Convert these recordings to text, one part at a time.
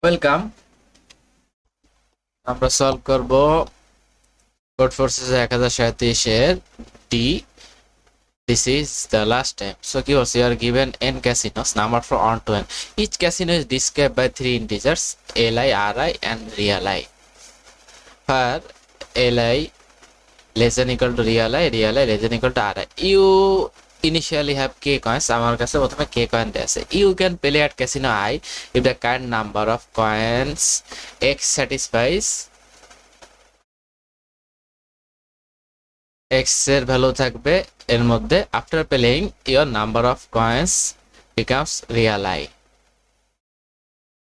Welcome. আমরা solve করব code forces 1037 এর D. This is the last time. So keywords, you are given n casinos, number from 1 to n. Each casino is described by three integers, li, ri, and real I. Where li less than equal to real I less than equal to ri. You initially have k coins. আমার কাছে প্রথমে k coin দেয়া আছে. You can play at casino I if the current number of coins x satisfies x এর value থাকবে এর মধ্যে। After playing your number of coins becomes Real I.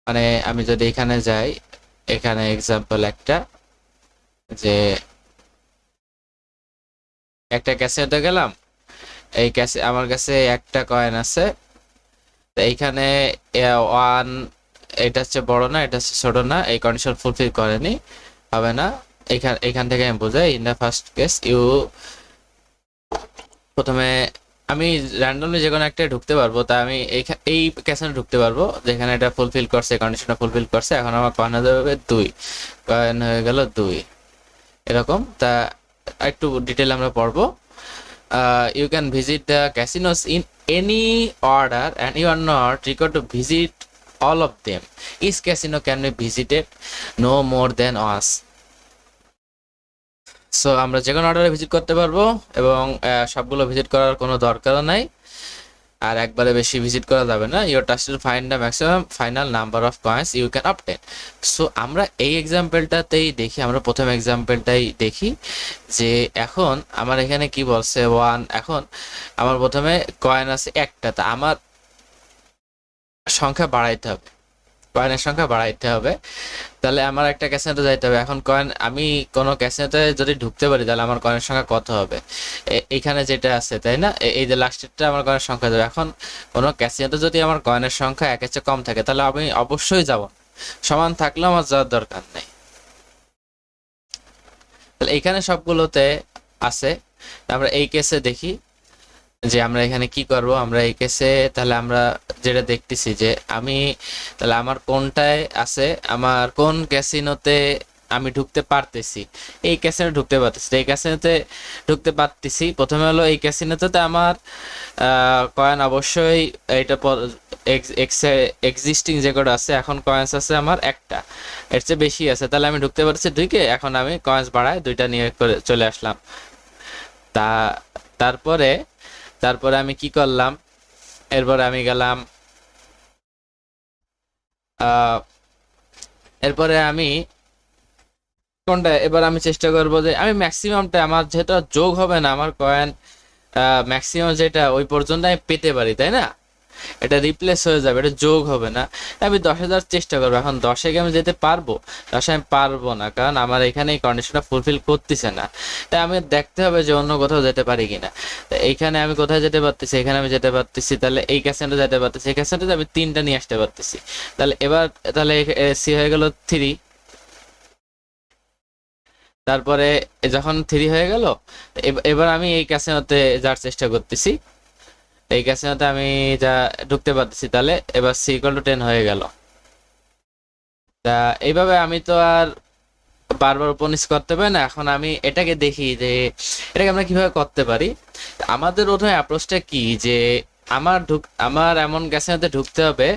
মানে আমি যদি এখানে যাই, এখানে এক্সাম্পল একটা, যে একটা ক্যাসিনোতে গেলাম, এই আমার কাছে একটা কয়েন আছে, তো এইখানে ওয়ান, এটা হচ্ছে বড় না, এটা হচ্ছে ছোট না, এই কন্ডিশন ফুলফিল করেনি, হবে না। এখান থেকে আমি বোঝাই, in the first case you, প্রথমে আমি র্যান্ডমলি যে কোনো একটা ঢুকতে পারবো, তা আমি এই ক্যাসিনো ঢুকতে পারবো যেখানে এটা ফুলফিল করছে, কন্ডিশনটা ফুলফিল করছে। এখন আমার কয়েন হয়ে যাবে 2, কয়েন হয়ে গেল 2, এরকম। তা একটু ডিটেল আমরা পড়বো। You can visit the casinos in any order and you are not required to visit all of them. Each casino can be visited no more than once. So আমরা যে কোনো অর্ডারে ভিজিট করতে পারবো এবং সবগুলো ভিজিট করার কোনো দরকারও নাই, আর একবারে বেশি ভিজিট করা যাবে না। Your task to find the maximum final number of coins you can obtain. So আমরা এই এক্সাম্পলটাতেই দেখি, আমরা প্রথম এক্সাম্পলটাই দেখি যে এখন আমার এখানে কি বলছে 1। এখন আমার প্রথমে কয়েন আছে একটা, তা আমার সংখ্যা বাড়াইতে হবে, কয়েনের সংখ্যা বাড়াইতে হবে। তাহলে আমার একটা ক্যাসিনোতে যাইতে হবে। এখন কয়েন, আমি কোনো ক্যাসিনোতে যদি ঢুকতে পারি তাহলে আমার কয়েনের সংখ্যা কত হবে, এইখানে যেটা আছে, তাই না? এই যে লাস্টেরটা আমার কয়েনের সংখ্যা যাবে। এখন কোনো ক্যাসিনোতে যদি আমার কয়েনের সংখ্যা একের চেয়ে কম থাকে তাহলে আমি অবশ্যই যাব, সমান থাকলেও আমার যাওয়ার দরকার নেই। তাহলে এইখানে সবগুলোতে আছে। আমরা এই কেসে দেখি যে আমরা এখানে কি করব। আমরা এই কেসে তাহলে আমরা যেটা দেখতেছি যে আমি, তাহলে আমার কোনটায় আছে, আমার কোন ক্যাসিনোতে আমি ঢুকতে পারতেছি, এই ক্যাসিনো ঢুকতে পারতেছি, এই ক্যাসিনোতে ঢুকতে পারতেছি। প্রথমে হলো এই ক্যাসিনোতে আমার কয়েন অবশ্যই এইটা এক্সিস্টিং যে কোড আছে, এখন কয়েন্স আছে আমার একটা, এর চেয়ে বেশি আছে, তাহলে আমি ঢুকতে পারছি 2কে। এখন আমি কয়েন্স বাড়ায় 2টা নিয়ে করে চলে আসলাম। তা তারপরে তারপরে আমি কি করলাম, এরপরে আমি গেলাম, এরপরে আমি কোনটা, এবার আমি চেষ্টা করব যে আমি ম্যাক্সিমামটা, আমার যেটা যোগ হবে না, আমার কয়েন ম্যাক্সিমাম যেটা ওই পর্যন্ত আমি পেতে পারি, তাই না? এটা রিপ্লেস হয়ে যাবে, এটা যোগ হবে না। আমি 10,000 চেষ্টা করবো। এখন 10-এ আমি যেতে পারবো? 10-এ আমি পারবো না, কারণ আমার এখানে এই কন্ডিশনটা ফুলফিল করতেছে না। তাই আমি দেখতে হবে যে অন্য কোথাও যেতে পারি কিনা। এইখানে আমি কোথায় যেতে পারতেছি, এখানে আমি যেতে পারতেছি, তাহলে এই ক্যাসেন্টে যেতে পারতেছি, এই ক্যাসেন্টে আমি 3টা নিয়ে আসতে পারতেছি। তাহলে এবার, তাহলে সি হয়ে গেল 3। তারপরে যখন 3 হয়ে গেল, এবার আমি এই ক্যাসিনোতে যাওয়ার চেষ্টা করতেছি, এই ক্যাসিনোতে আমি যা ঢুকতে পারতেছি। তাহলে এবার সি ইকুয়াল টু 10 হয়ে গেল। তা এইভাবে আমি তো আর বারবার উপনিষ করতে পারি না। এখন আমি এটাকে দেখি যে এটাকে আমরা কিভাবে করতে পারি। আমাদের প্রথমে অ্যাপ্রোচটা কি, যে আমার এমন ক্যাসিনোতে ঢুকতে হবে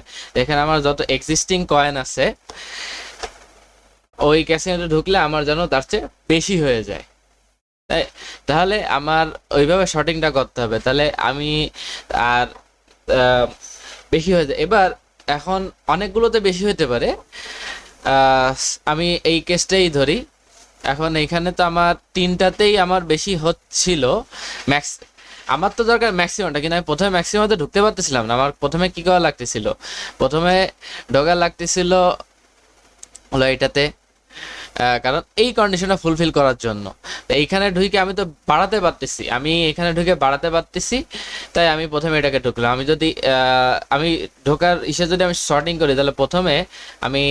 এখানে আমার যত এক্সিস্টিং কয়েন আছে, ওই ক্যাসিনোতে ঢুকলে আমার যেন তার চেয়ে বেশি হয়ে যায়। তাহলে আমার ওইভাবে শর্টিংটা করতে হবে। তাহলে আমি আর বেশি হয়ে যায়। এবার এখন অনেকগুলোতে বেশি হতে পারে, আমি এই কেসটাই ধরি। এখন এইখানে তো আমার 3টাতেই আমার বেশি হচ্ছিল। ম্যাক্স, আমার তো দরকার ম্যাক্সিমামটা, কিন্তু আমি প্রথমে ম্যাক্সিমামতে ঢুকতে পারতেছিলাম না। আমার প্রথমে কি করা লাগতেছিল, প্রথমে ঢোকা লাগতেছিল হলো এইটাতে, কারণ এই কন্ডিশনটা ফুলফিল করার জন্য। এইখানে ঢুকে আমি তো বাড়াতে পারতেছি, আমি এখানে ঢুকে বাড়াতে পারতেছি, তাই আমি প্রথমে এটাকে ঢুকলাম। আমি যদি আমি ঢোকার ইসে যদি আমি শর্টিং করি, তাহলে প্রথমে আমি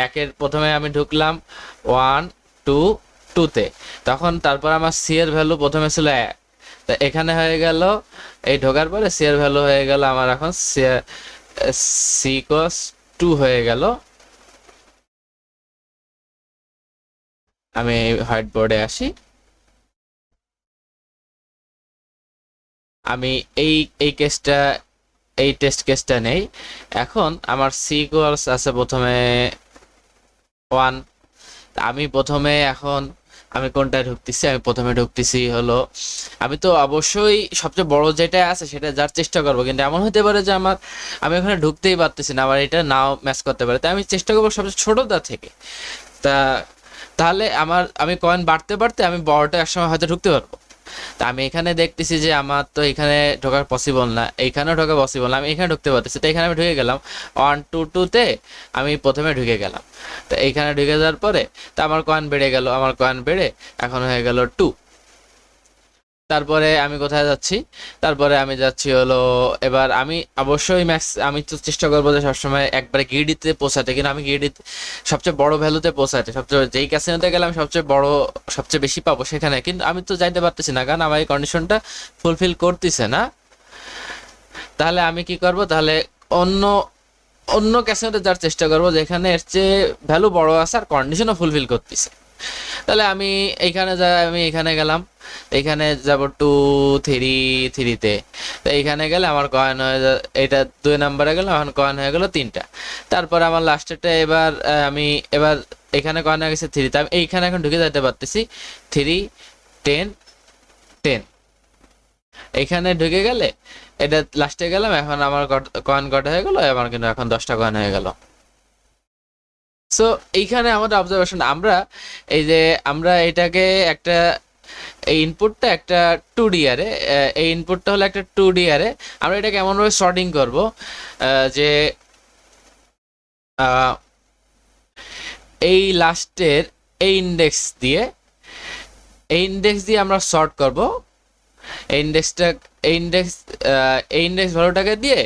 একের প্রথমে আমি ঢুকলাম 1, 2, 2-তে, তখন তারপর আমার সি এর ভ্যালু প্রথমে ছিল 1, তা এখানে হয়ে গেল, এই ঢোকার পরে সি এর ভ্যালু হয়ে গেল আমার এখন সি কস 2 হয়ে গেল। আমি হোয়াইট বোর্ডে আসি। আমি এই এই কেসটা, এই টেস্ট কেসটা নেই। এখন আমার সি ইকুয়ালস আছে প্রথমে 1। আমি প্রথমে এখন আমি কোনটায় ঢুকতেছি, আমি প্রথমে ঢুকতেছি হলো, আমি তো অবশ্যই সবচেয়ে বড় যেটা আছে সেটা যার চেষ্টা করবো, কিন্তু এমন হতে পারে যে আমি ওখানে ঢুকতেই পারতেছি না, আবার এটা নাও ম্যাচ করতে পারে, তাই আমি চেষ্টা করবো সবচেয়ে ছোটটা থেকে। তা তাহলে আমি কয়েন বাড়তে বাড়তে আমি বড়টা একসময় হয়তো ঢুকতে পারবো। তা আমি এখানে দেখতেছি যে আমার তো এখানে ঢোকা পসিবল না, এইখানেও ঢোকা পসিবল না, আমি এখানে ঢুকতে পারতেছি, তো এখানে আমি ঢুকে গেলাম 1 2 2-তে। আমি প্রথমে ঢুকে গেলাম, তো এইখানে ঢুকে যাওয়ার পরে তো আমার কয়েন বেড়ে গেল, আমার কয়েন বেড়ে এখন হয়ে গেল 2। তারপরে আমি কোথায় যাচ্ছি, তারপরে আমি যাচ্ছি হলো, এবার আমি অবশ্যই আমি তো চেষ্টা করবো যে সবসময় একবারে গিরিডিতে পৌঁছাতে, কিন্তু আমি গিরিডিতে সবচেয়ে বড় ভ্যালুতে পৌঁছাতে, সবচেয়ে যেই ক্যাসিনোতে গেলে আমি সবচেয়ে বড় সবচেয়ে বেশি পাবো সেখানে, কিন্তু আমি তো যাইতে পারতেছি না, কারণ আমার এই কন্ডিশনটা ফুলফিল করতেছে না। তাহলে আমি কি করব, তাহলে অন্য অন্য ক্যাসিনোতে যাওয়ার চেষ্টা করবো যেখানে এর চেয়ে ভ্যালু বড় আছে আর কন্ডিশনও ফুলফিল করতেছে। তাহলে আমি এখানে গেলাম, এখানে যাব 2 3 3-তে। তো এইখানে গেলে আমার কয়েন এটা 2 নম্বরে গেল, এখন কয়েন হয়ে গেল 3টা। তারপর আমার লাস্টেরটা এবার এখানে কয়েন হয়ে গেছে 3, আমি এইখানে এখন ঢুকে যেতে পারতেছি 3 10 10। এইখানে ঢুকে গেলে এটা লাস্টে গেলাম, এখন আমার কয়েন কটা হয়ে গেল, আমার কিন্তু এখন 10টা কয়েন হয়ে গেল। সো এইখানে আমাদের অবজারভেশন, এই যে আমরা এটাকে একটা, এই ইনপুটটা একটা 2D আরে, এই ইনপুটটা হলো একটা 2D আরে, আমরা এটাকে এমনভাবে সর্টিং করব যে এই লাস্টের এই ইন্ডেক্স দিয়ে আমরা সর্ট করব। এই ইন্ডেক্সটা এই ইন্ডেক্স এই ইন্ডেক্স ভ্যালুটাকে দিয়ে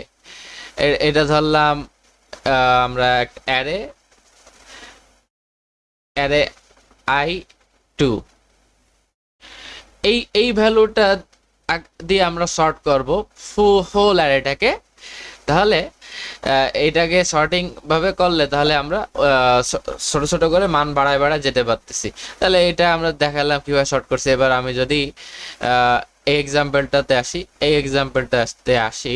এটা ধরলাম আমরা অ্যারে অ্যারে i2, এই ভ্যালুটা দিয়ে আমরা সর্ট করব হোল অ্যারেটাকে। তাহলে এইটাকে সর্টিং ভাবে করলে তাহলে আমরা ছোট ছোট করে মান বাড়ায় বাড়ায় যেতে পারতেছি। তাহলে এটা আমরা দেখালাম কিভাবে সর্ট করছি। এবার আমি যদি এই এক্সাম্পলটাতে আসি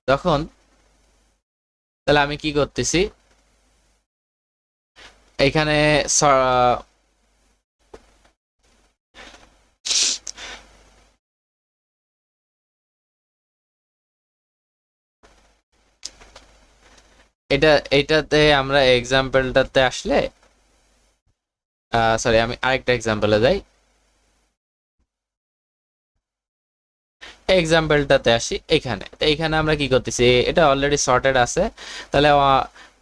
তখন তাহলে আমি কি করতেছি, এইখানে এইটাতে আমরা এক্সাম্পলটাতে আসলে, সরি আমি আরেকটা এক্সাম্পলে যাই, এক্সাম্পলটাতে আসি। এইখানে আমরা কি করতেছি, এটা অলরেডি সর্টেড আছে। তাহলে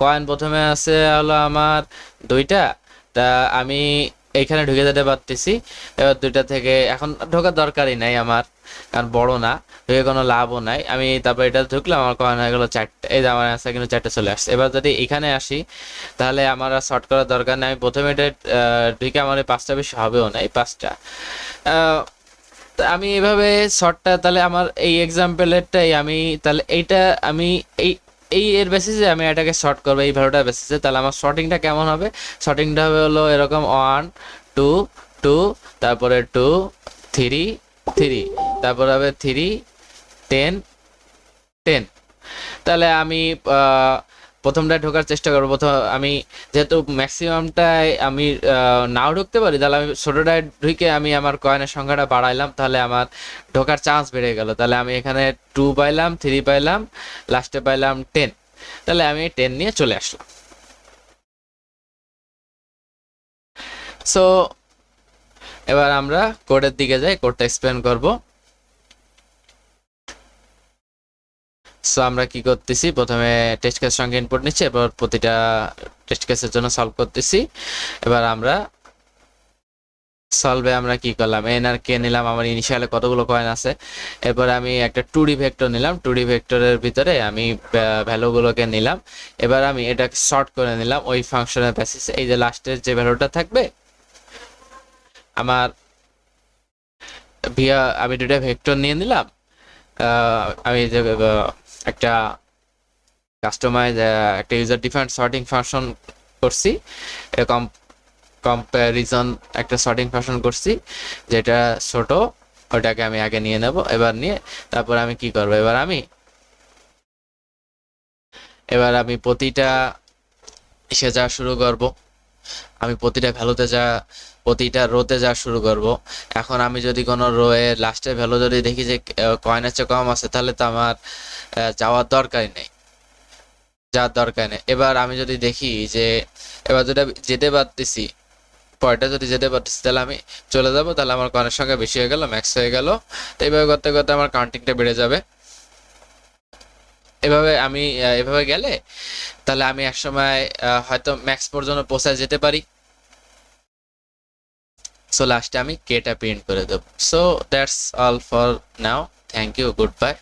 কয়েন প্রথমে আছে হলো আমার 2টা, তা আমি এইখানে ঢুকে যেতে পারতেছি। এবার 2টা থেকে এখন ঢোকার দরকারই নাই আমার, কারণ বড় না, ঢুকে কোনো লাভও নাই। আমি তারপর এটা ঢুকলাম, আমার কয়েন হয়ে গেলো 4টে, এই যে আমার অ্যান্সার কিন্তু 4টে চলে আসছে। এবার যদি এখানে আসি তাহলে আমার আর শর্ট করার দরকার নেই, আমি প্রথমে এটা ঢুকে আমার 5টা বেশি হবেও না, এই 5টা। আমি এভাবে শর্টটা, তাহলে আমার এই এক্সাম্পলেরটাই আমি, তাহলে এইটা আমি এই এই এর বেসিসে আমি এটাকে শর্ট করবো, এই ভ্যালুটার বেসিসে। তাহলে আমার শর্টিংটা কেমন হবে, শর্টিংটা হবে হলো এরকম 1 2 2, তারপরে 2 3 3, তারপর হবে 3 10 10। তাহলে আমি প্রথমটায় ঢোকার চেষ্টা করবো। আমি যেহেতু ম্যাক্সিমামটাই আমি নাও ঢুকতে পারি, তাহলে আমি ছোটোটায় ঢুকে আমি আমার কয়েনের সংখ্যাটা বাড়াইলাম, তাহলে আমার ঢোকার চান্স বেড়ে গেল। তাহলে আমি এখানে 2 পাইলাম, 3 পাইলাম, লাস্টে পাইলাম 10। তাহলে আমি 10 নিয়ে চলে আসলাম। সো এবার আমরা কোডের দিকে যাই, কোডটা এক্সপ্লেন করব। সো আমরা কি করতেছি, প্রথমে টেস্ট কেস সঙ্গে ইনপুট নিচ্ছি, এবার প্রতিটা টেস্ট কেসের জন্য সলভ করতেছি। এবার আমরা সলভে আমরা কি করলাম, এন আর কে নিলাম, আমার ইনিশিয়ালে কতগুলো কয়েন আছে। এরপর আমি একটা 2D ভেক্টর নিলাম, 2D ভেক্টরের ভিতরে আমি ভ্যালুগুলোকে নিলাম। এবার আমি এটাকে শর্ট করে নিলাম ওই ফাংশনের বেসিসে। এই যে লাস্টের যে ভ্যালুটা থাকবে আমার আমি 2টা ভেক্টর নিয়ে নিলাম। আমি যে একটা কাস্টমাইজ একটা ইউজার ডিফারেন্ট সর্টিং ফাংশন করছি, কম্প্যারিজন একটা সর্টিং ফাংশন করছি যেটা ছোট, ওটাকে আমি আগে নিয়ে নেব। এবার নিয়ে তারপর আমি কি করব, এবার আমি প্রতিটা এসে যাওয়া শুরু করব, আমি প্রতিটা ভ্যালুতে প্রতিটা রোতে যাওয়া শুরু করব। এখন আমি যদি কোনো রোয়ে লাস্টের ভ্যালু যদি দেখি যে কয়েনের চেয়ে কম আছে, তাহলে তো আমার যাওয়ার দরকার নেই। এবার আমি যদি দেখি যে এবার যদি আমি যেতে পারতেছি, পরেরটা যদি যেতে পারতেছি, তাহলে আমি চলে যাব, তাহলে আমার কয়েনের সংখ্যা বেশি হয়ে গেল, ম্যাক্স হয়ে গেল। তো এইভাবে করতে করতে আমার কাউন্টিংটা বেড়ে যাবে। এভাবে গেলে তাহলে আমি একসময় হয়তো ম্যাক্স পর্যন্ত পৌঁছায় যেতে পারি। সো লাস্টে আমি কেটা প্রিন্ট করে দেবো। So that's all for now, thank you, good bye.